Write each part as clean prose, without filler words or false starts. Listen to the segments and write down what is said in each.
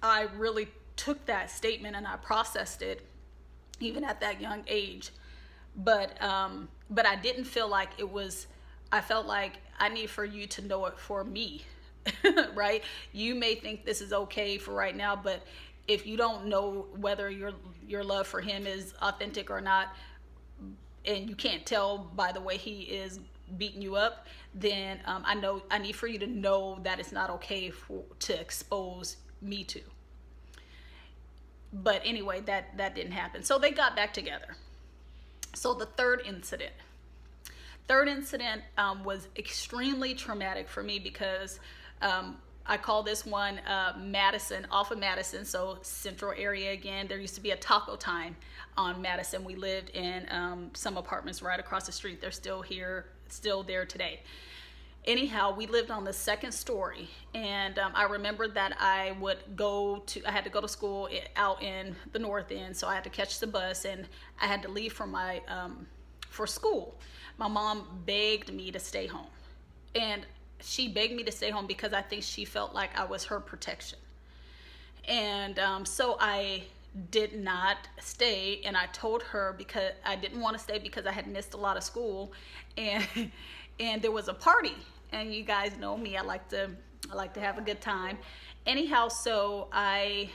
I really took that statement and I processed it even at that young age. But I didn't feel like it was. I felt like I need for you to know it for me, right? You may think this is okay for right now, but if you don't know whether your love for him is authentic or not, and you can't tell by the way he is beating you up, then I need for you to know that it's not okay to expose me to. But anyway, that didn't happen. So they got back together. So the third incident was extremely traumatic for me because I call this one Madison, off of Madison, so central area again. There used to be a taco time on Madison. We lived in some apartments right across the street. They're still here, still there today. Anyhow, we lived on the second story, and I remember that I had to go to school out in the north end, so I had to catch the bus, and I had to leave for school. My mom begged me to stay home, and she begged me to stay home because I think she felt like I was her protection. And so I did not stay, and I told her because I didn't want to stay because I had missed a lot of school, and and there was a party, and you guys know me, I like to have a good time. Anyhow, so I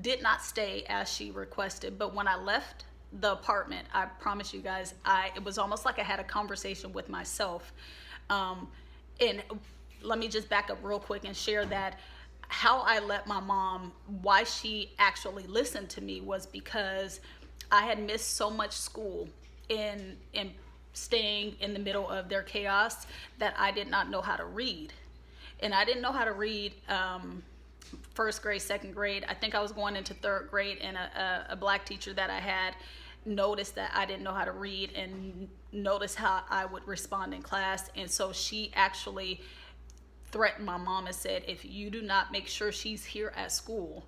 did not stay as she requested, but when I left the apartment, I promise you guys, it was almost like I had a conversation with myself. And let me just back up real quick and share that how I let my mom, why she actually listened to me was because I had missed so much school in staying in the middle of their chaos that I did not know how to read. And I didn't know how to read first grade, second grade. I think I was going into third grade, and a black teacher that I had noticed that I didn't know how to read and noticed how I would respond in class. And so she actually threatened my mom and said, if you do not make sure she's here at school,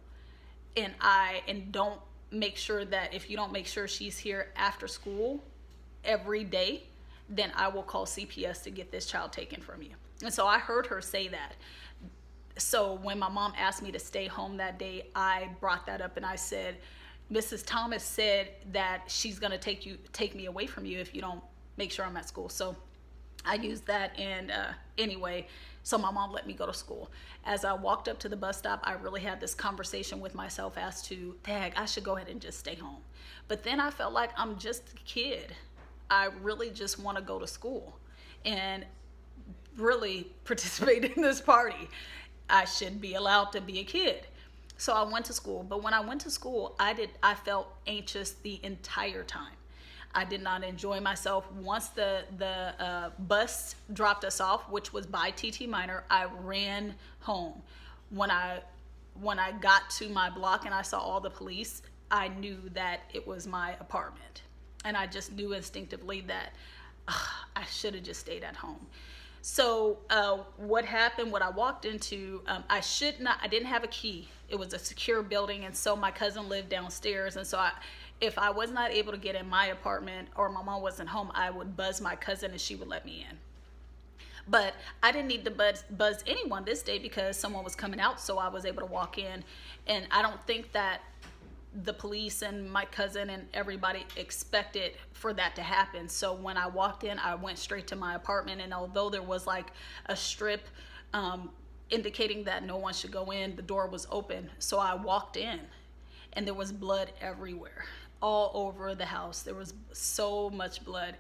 and don't make sure that if you don't make sure she's here after school every day, then I will call CPS to get this child taken from you. And so I heard her say that. So when my mom asked me to stay home that day, I brought that up and I said, Mrs. Thomas said that she's going to take me away from you if you don't make sure I'm at school. So I used that, and anyway, so my mom let me go to school. As I walked up to the bus stop, I really had this conversation with myself as to, dang, I should go ahead and just stay home. But then I felt like I'm just a kid. I really just want to go to school and really participate in this party. I should be allowed to be a kid. So I went to school, but when I went to school, I felt anxious the entire time. I did not enjoy myself. Once the bus dropped us off, which was by TT Minor, I ran home. When I got to my block and I saw all the police, I knew that it was my apartment, and I just knew instinctively that I should have just stayed at home. So what happened, what I walked into, I didn't have a key. It was a secure building, and so my cousin lived downstairs, and so if I was not able to get in my apartment or my mom wasn't home, I would buzz my cousin and she would let me in. But I didn't need to buzz anyone this day because someone was coming out, so I was able to walk in. And I don't think that the police and my cousin and everybody expected for that to happen. So when I walked in, I went straight to my apartment, and although there was like a strip indicating that no one should go in, the door was open. So I walked in, and there was blood everywhere, all over the house. There was so much blood.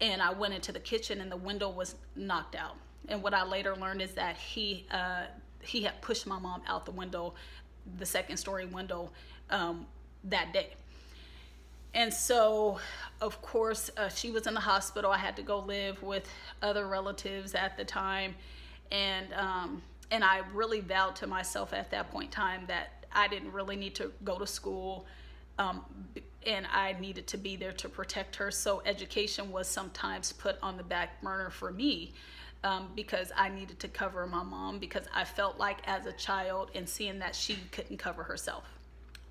And I went into the kitchen, and the window was knocked out. And what I later learned is that he had pushed my mom out the window, the second story window, that day. And so, of course, she was in the hospital. I had to go live with other relatives at the time. And I really vowed to myself at that point in time that I didn't really need to go to school, and I needed to be there to protect her. So education was sometimes put on the back burner for me, because I needed to cover my mom, because I felt like as a child and seeing that she couldn't cover herself.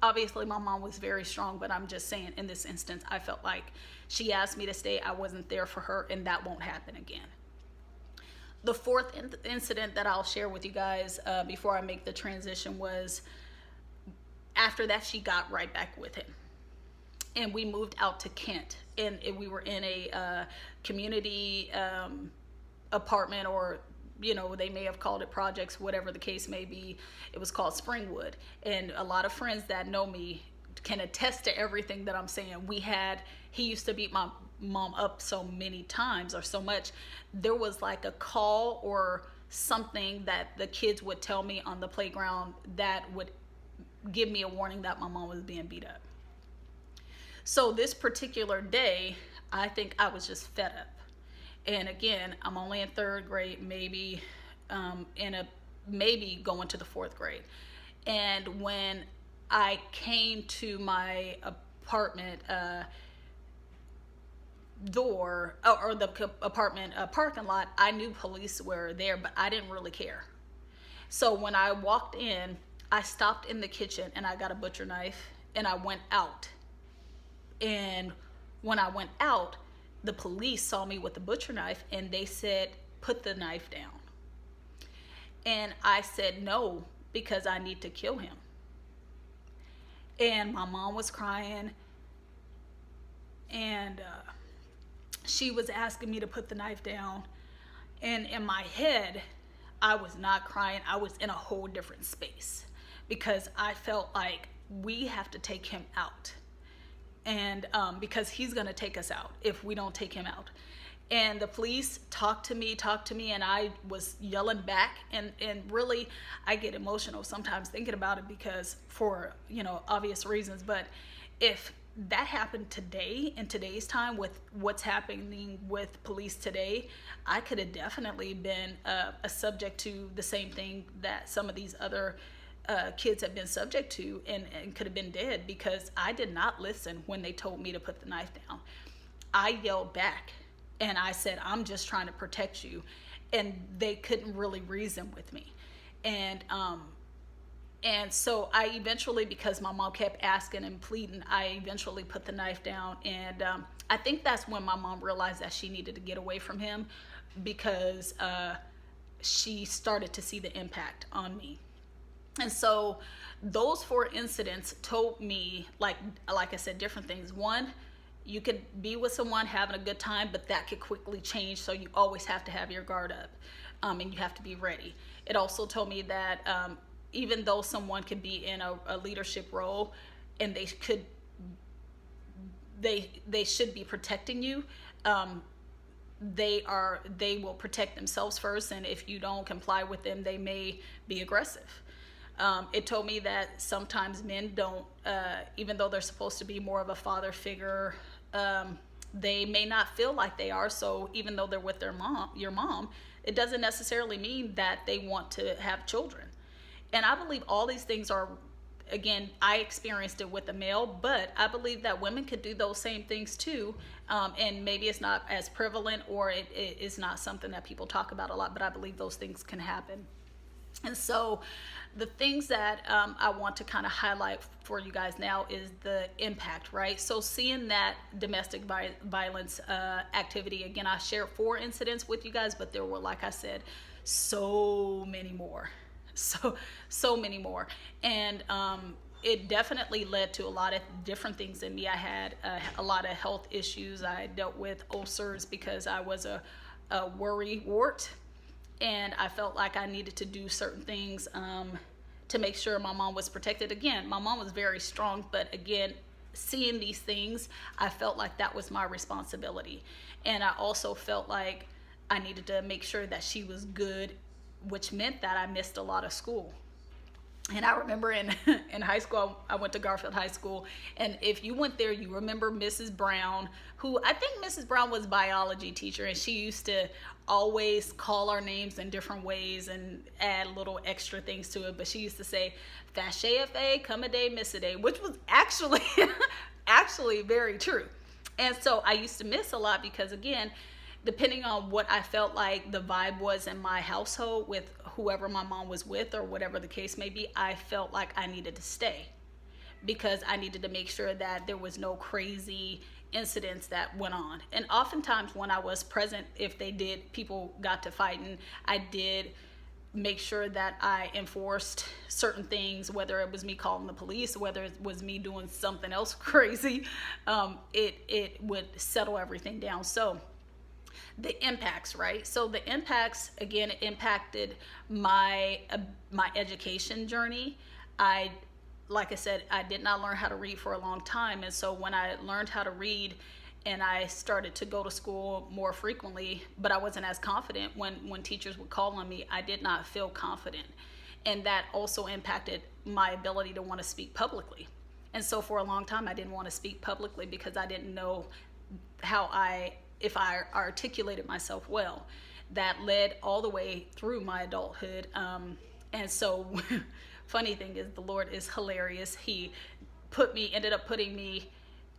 Obviously, my mom was very strong, but I'm just saying in this instance, I felt like she asked me to stay. I wasn't there for her, and that won't happen again. The fourth incident that I'll share with you guys before I make the transition was after that she got right back with him, and we moved out to Kent, and we were in a community apartment, or they may have called it projects, whatever the case may be. It was called Springwood, and a lot of friends that know me can attest to everything that I'm saying. He used to beat my mom up so many times, or so much. There was like a call or something that the kids would tell me on the playground that would give me a warning that my mom was being beat up. So this particular day, I think I was just fed up. And again, I'm only in third grade, maybe maybe going to the fourth grade. And when I came to my apartment door, or the apartment parking lot, I knew police were there, but I didn't really care. So when I walked in, I stopped in the kitchen and I got a butcher knife and I went out. And when I went out, the police saw me with the butcher knife and they said, "Put the knife down." And I said no, because I need to kill him. And my mom was crying, and she was asking me to put the knife down. And in my head, I was not crying. I was in a whole different space, because I felt like we have to take him out. And because he's going to take us out if we don't take him out. And the police talked to me, and I was yelling back. And really, I get emotional sometimes thinking about it, because for, obvious reasons. But if that happened today, in today's time, with what's happening with police today, I could have definitely been a subject to the same thing that some of these other kids have been subject to, and could have been dead, because I did not listen when they told me to put the knife down. I yelled back and I said, "I'm just trying to protect you." And they couldn't really reason with me. And so I eventually, because my mom kept asking and pleading, I eventually put the knife down. And I think that's when my mom realized that she needed to get away from him, because she started to see the impact on me. And so those 4 incidents told me, like I said, different things. One, you could be with someone having a good time, but that could quickly change. So you always have to have your guard up, and you have to be ready. It also told me that even though someone could be in a leadership role, and they should be protecting you, they will protect themselves first. And if you don't comply with them, they may be aggressive. It told me that sometimes men don't, even though they're supposed to be more of a father figure, they may not feel like they are. So even though they're with your mom, it doesn't necessarily mean that they want to have children. And I believe all these things are, again, I experienced it with a male, but I believe that women could do those same things too. And maybe it's not as prevalent, or it is not something that people talk about a lot, but I believe those things can happen. And so the things that I want to kind of highlight for you guys now is the impact, right? So seeing that domestic violence activity, again, I shared 4 incidents with you guys, but there were, like I said, so many more. So many more. And it definitely led to a lot of different things in me. I had a lot of health issues. I dealt with ulcers because I was a worry wart. And I felt like I needed to do certain things to make sure my mom was protected. Again, my mom was very strong, but again, seeing these things, I felt like that was my responsibility. And I also felt like I needed to make sure that she was good, which meant that I missed a lot of school. And I remember in high school, I went to Garfield High School. And if you went there, you remember Mrs. Brown, who I think Mrs. Brown was a biology teacher. And she used to always call our names in different ways and add little extra things to it. But she used to say, "Fashafa, come a day, miss a day," which was actually very true. And so I used to miss a lot because, again, depending on what I felt like the vibe was in my household with whoever my mom was with, or whatever the case may be, I felt like I needed to stay, because I needed to make sure that there was no crazy incidents that went on. And oftentimes when I was present, if people got to fighting, I did make sure that I enforced certain things, whether it was me calling the police, whether it was me doing something else crazy, it would settle everything down. So the impacts, right? So the impacts, again, it impacted my education journey. Like I said, I did not learn how to read for a long time. And so when I learned how to read and I started to go to school more frequently, but I wasn't as confident when teachers would call on me, I did not feel confident. And that also impacted my ability to want to speak publicly. And so for a long time, I didn't want to speak publicly because I didn't know if I articulated myself well. That led all the way through my adulthood. And so funny thing is, the Lord is hilarious. He ended up putting me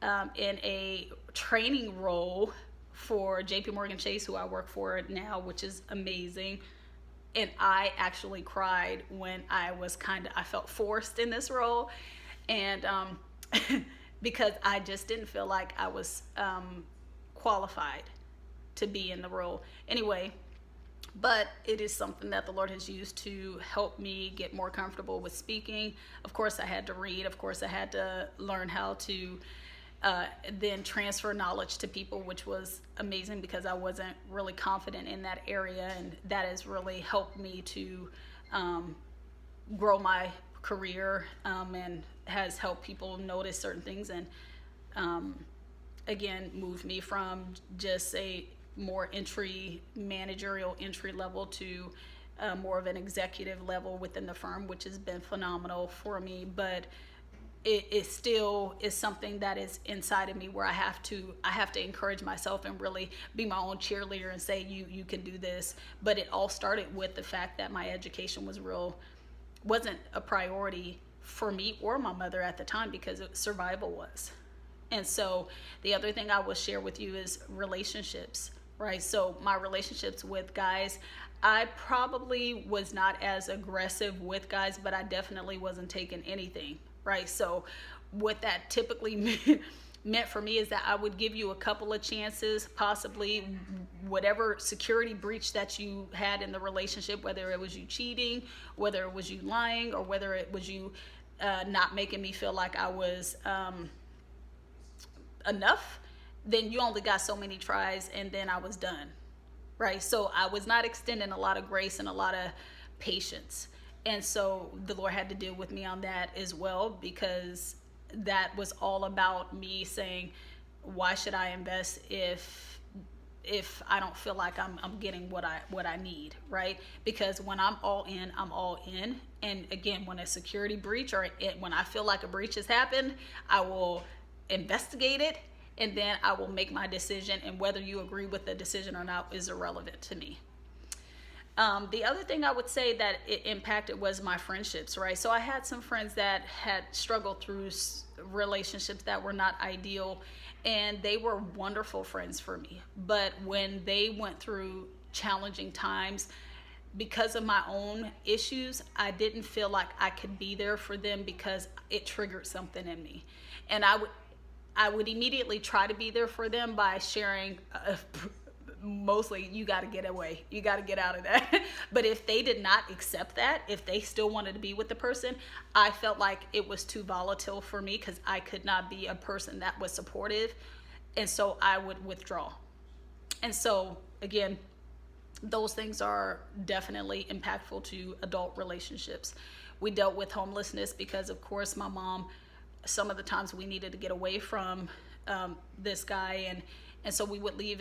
in a training role for JP Morgan Chase, who I work for now, which is amazing. And I actually cried when I felt forced in this role. And because I just didn't feel like I was qualified to be in the role. Anyway, but it is something that the Lord has used to help me get more comfortable with speaking. Of course, I had to read. Of course, I had to learn how to then transfer knowledge to people, which was amazing because I wasn't really confident in that area. And that has really helped me to grow my career and has helped people notice certain things, and again, moved me from just a more managerial entry level to more of an executive level within the firm, which has been phenomenal for me. But it still is something that is inside of me where I have to encourage myself and really be my own cheerleader and say, you can do this. But it all started with the fact that my education wasn't a priority for me or my mother at the time, because survival was. And so the other thing I will share with you is relationships, right? So my relationships with guys, I probably was not as aggressive with guys, but I definitely wasn't taking anything, right? So what that typically meant for me is that I would give you a couple of chances, possibly whatever security breach that you had in the relationship, whether it was you cheating, whether it was you lying, or whether it was you not making me feel like I was enough, then you only got so many tries and then I was done, right? So I was not extending a lot of grace and a lot of patience. And so the Lord had to deal with me on that as well, because that was all about me saying, why should I invest if I don't feel like I'm getting what I need, right? Because when I'm all in, I'm all in. And again, when a security breach when I feel like a breach has happened, I will investigate it, and then I will make my decision, and whether you agree with the decision or not is irrelevant to me. The other thing I would say that it impacted was my friendships, right? So I had some friends that had struggled through relationships that were not ideal, and they were wonderful friends for me. But when they went through challenging times, because of my own issues, I didn't feel like I could be there for them because it triggered something in me. And I would immediately try to be there for them by sharing mostly, you got to get away, you got to get out of that. But if they did not accept that, if they still wanted to be with the person, I felt like it was too volatile for me, because I could not be a person that was supportive, and so I would withdraw. And so again, those things are definitely impactful to adult relationships. We dealt with homelessness because, of course, my mom, some of the times we needed to get away from this guy, and so we would leave